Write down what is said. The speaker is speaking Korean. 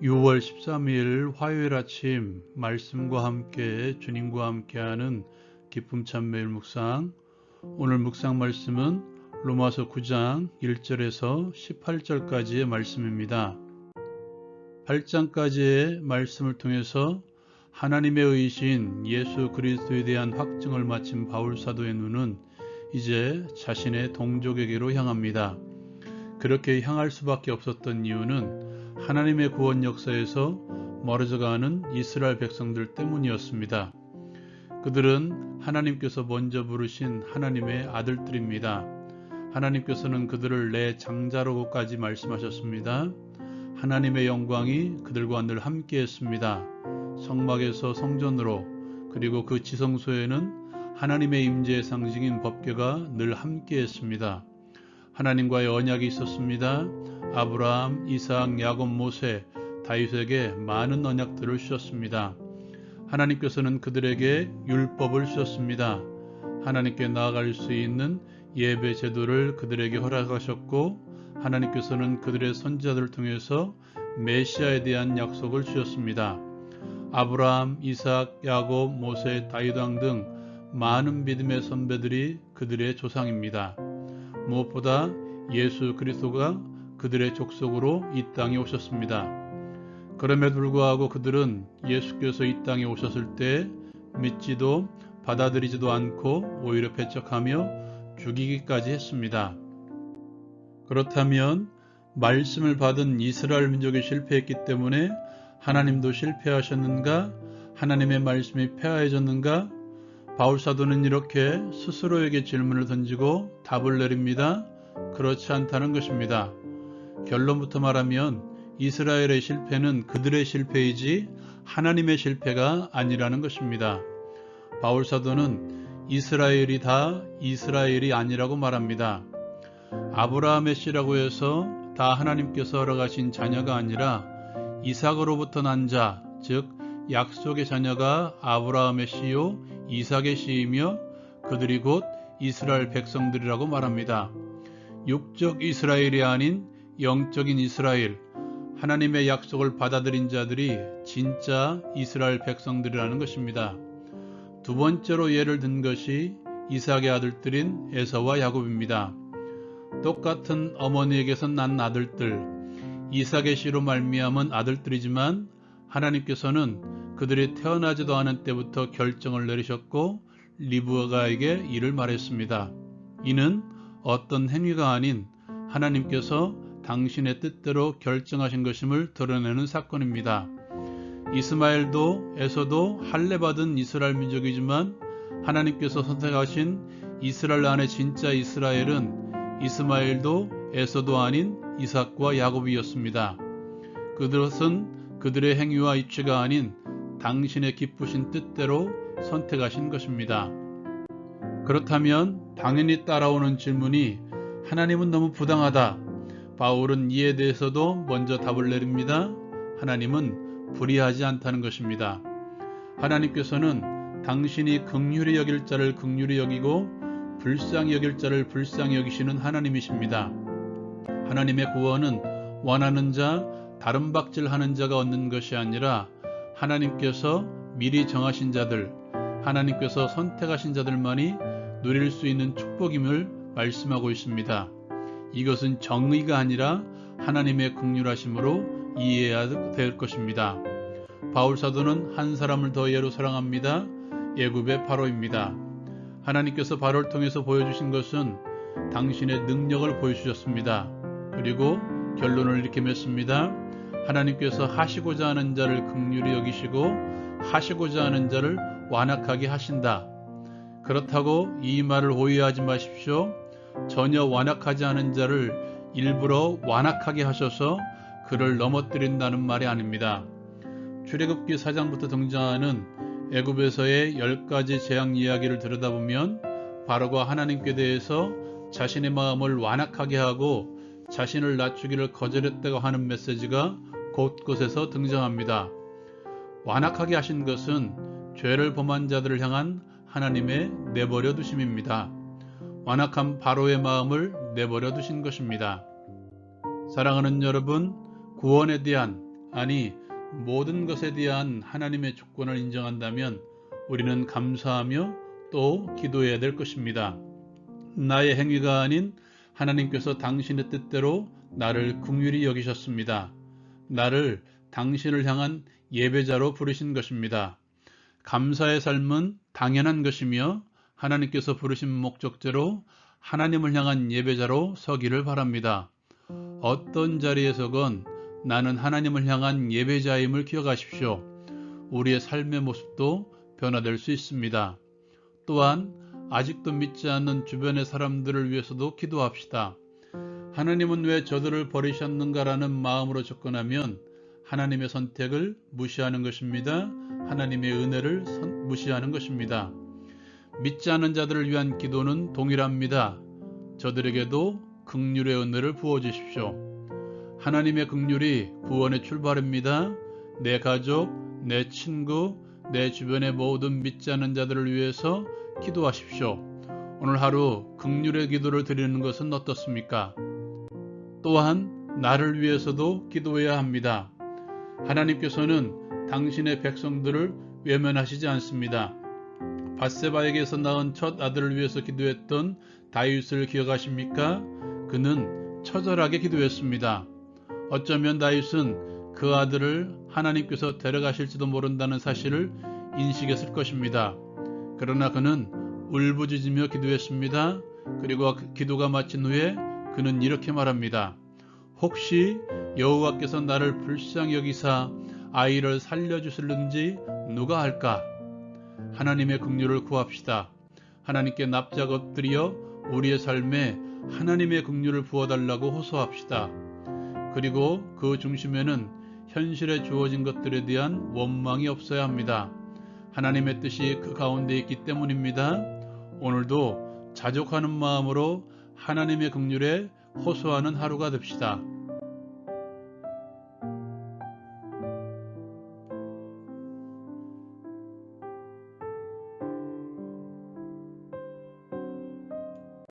6월 13일 화요일 아침 말씀과 함께 주님과 함께하는 기쁨 찬매일 묵상. 오늘 묵상 말씀은 로마서 9장 1절에서 18절까지의 말씀입니다. 8장까지의 말씀을 통해서 하나님의 의신 예수 그리스도에 대한 확증을 마친 바울 사도의 눈은 이제 자신의 동족에게로 향합니다. 그렇게 향할 수밖에 없었던 이유는 하나님의 구원 역사에서 멀어져가는 이스라엘 백성들 때문이었습니다. 그들은 하나님께서 먼저 부르신 하나님의 아들들입니다. 하나님께서는 그들을 내 장자로까지 말씀하셨습니다. 하나님의 영광이 그들과 늘 함께했습니다. 성막에서 성전으로, 그리고 그 지성소에는 하나님의 임재의 상징인 법궤가 늘 함께했습니다. 하나님과의 언약이 있었습니다. 아브라함, 이삭, 야곱, 모세, 다윗에게 많은 언약들을 주셨습니다. 하나님께서는 그들에게 율법을 주셨습니다. 하나님께 나아갈 수 있는 예배 제도를 그들에게 허락하셨고, 하나님께서는 그들의 선지자들을 통해서 메시아에 대한 약속을 주셨습니다. 아브라함, 이삭, 야곱, 모세, 다윗 왕 등 많은 믿음의 선배들이 그들의 조상입니다. 무엇보다 예수 그리스도가 그들의 족속으로 이 땅에 오셨습니다. 그럼에도 불구하고 그들은 예수께서 이 땅에 오셨을 때 믿지도 받아들이지도 않고 오히려 배척하며 죽이기까지 했습니다. 그렇다면 말씀을 받은 이스라엘 민족이 실패했기 때문에 하나님도 실패하셨는가? 하나님의 말씀이 폐하해졌는가? 바울 사도는 이렇게 스스로에게 질문을 던지고 답을 내립니다. 그렇지 않다는 것입니다. 결론부터 말하면 이스라엘의 실패는 그들의 실패이지 하나님의 실패가 아니라는 것입니다. 바울 사도는 이스라엘이 다 이스라엘이 아니라고 말합니다. 아브라함의 씨라고 해서 다 하나님께서 허락하신 자녀가 아니라 이삭으로부터 난 자, 즉 약속의 자녀가 아브라함의 씨요 이삭의 씨이며 그들이 곧 이스라엘 백성들이라고 말합니다. 육적 이스라엘이 아닌 영적인 이스라엘, 하나님의 약속을 받아들인 자들이 진짜 이스라엘 백성들이라는 것입니다. 두 번째로 예를 든 것이 이삭의 아들들인 에서와 야곱입니다. 똑같은 어머니에게서 난 아들들, 이삭의 씨로 말미암은 아들들이지만 하나님께서는 그들이 태어나지도 않은 때부터 결정을 내리셨고 리브가에게 이를 말했습니다. 이는 어떤 행위가 아닌 하나님께서 당신의 뜻대로 결정하신 것임을 드러내는 사건입니다. 이스마엘도 에서도 할례받은 이스라엘 민족이지만 하나님께서 선택하신 이스라엘 안의 진짜 이스라엘은 이스마엘도 에서도 아닌 이삭과 야곱이었습니다. 그것은 그들의 행위와 입체가 아닌 당신의 기쁘신 뜻대로 선택하신 것입니다. 그렇다면 당연히 따라오는 질문이 하나님은 너무 부당하다. 바울은 이에 대해서도 먼저 답을 내립니다. 하나님은 불의하지 않다는 것입니다. 하나님께서는 당신이 긍휼히 여길 자를 긍휼히 여기고 불쌍히 여길 자를 불쌍히 여기시는 하나님이십니다. 하나님의 구원은 원하는 자, 다른 박질하는 자가 얻는 것이 아니라 하나님께서 미리 정하신 자들, 하나님께서 선택하신 자들만이 누릴 수 있는 축복임을 말씀하고 있습니다. 이것은 정의가 아니라 하나님의 긍휼하심으로 이해해야 될 것입니다. 바울 사도는 한 사람을 더 예로 사랑합니다. 애굽의 바로입니다. 하나님께서 바로를 통해서 보여주신 것은 당신의 능력을 보여주셨습니다. 그리고 결론을 이렇게 맺습니다. 하나님께서 하시고자 하는 자를 긍휼히 여기시고 하시고자 하는 자를 완악하게 하신다. 그렇다고 이 말을 오해하지 마십시오. 전혀 완악하지 않은 자를 일부러 완악하게 하셔서 그를 넘어뜨린다는 말이 아닙니다. 출애굽기 4장부터 등장하는 애굽에서의 10가지 재앙 이야기를 들여다보면 바로가 하나님께 대해서 자신의 마음을 완악하게 하고 자신을 낮추기를 거절했다고 하는 메시지가 곳곳에서 등장합니다. 완악하게 하신 것은 죄를 범한 자들을 향한 하나님의 내버려 두심입니다. 완악한 바로의 마음을 내버려 두신 것입니다. 사랑하는 여러분, 구원에 대한 아니 모든 것에 대한 하나님의 주권을 인정한다면 우리는 감사하며 또 기도해야 될 것입니다. 나의 행위가 아닌 하나님께서 당신의 뜻대로 나를 긍휼히 여기셨습니다. 나를 당신을 향한 예배자로 부르신 것입니다. 감사의 삶은 당연한 것이며 하나님께서 부르신 목적대로 하나님을 향한 예배자로 서기를 바랍니다. 어떤 자리에서건 나는 하나님을 향한 예배자임을 기억하십시오. 우리의 삶의 모습도 변화될 수 있습니다. 또한 아직도 믿지 않는 주변의 사람들을 위해서도 기도합시다. 하나님은 왜 저들을 버리셨는가라는 마음으로 접근하면 하나님의 선택을 무시하는 것입니다. 하나님의 은혜를 무시하는 것입니다. 믿지 않는 자들을 위한 기도는 동일합니다. 저들에게도 긍휼의 은혜를 부어주십시오. 하나님의 긍휼이 구원의 출발입니다. 내 가족, 내 친구, 내 주변의 모든 믿지 않는 자들을 위해서 기도하십시오. 오늘 하루 긍휼의 기도를 드리는 것은 어떻습니까? 또한 나를 위해서도 기도해야 합니다. 하나님께서는 당신의 백성들을 외면하시지 않습니다. 밧세바에게서 낳은 첫 아들을 위해서 기도했던 다윗을 기억하십니까? 그는 처절하게 기도했습니다. 어쩌면 다윗은 그 아들을 하나님께서 데려가실지도 모른다는 사실을 인식했을 것입니다. 그러나 그는 울부짖으며 기도했습니다. 그리고 기도가 마친 후에 그는 이렇게 말합니다. 혹시 여호와께서 나를 불쌍히 여기사 아이를 살려주실는지 누가 알까? 하나님의 긍휼을 구합시다. 하나님께 납작 엎드려 우리의 삶에 하나님의 긍휼을 부어달라고 호소합시다. 그리고 그 중심에는 현실에 주어진 것들에 대한 원망이 없어야 합니다. 하나님의 뜻이 그 가운데 있기 때문입니다. 오늘도 자족하는 마음으로 하나님의 긍휼에 호소하는 하루가 됩시다.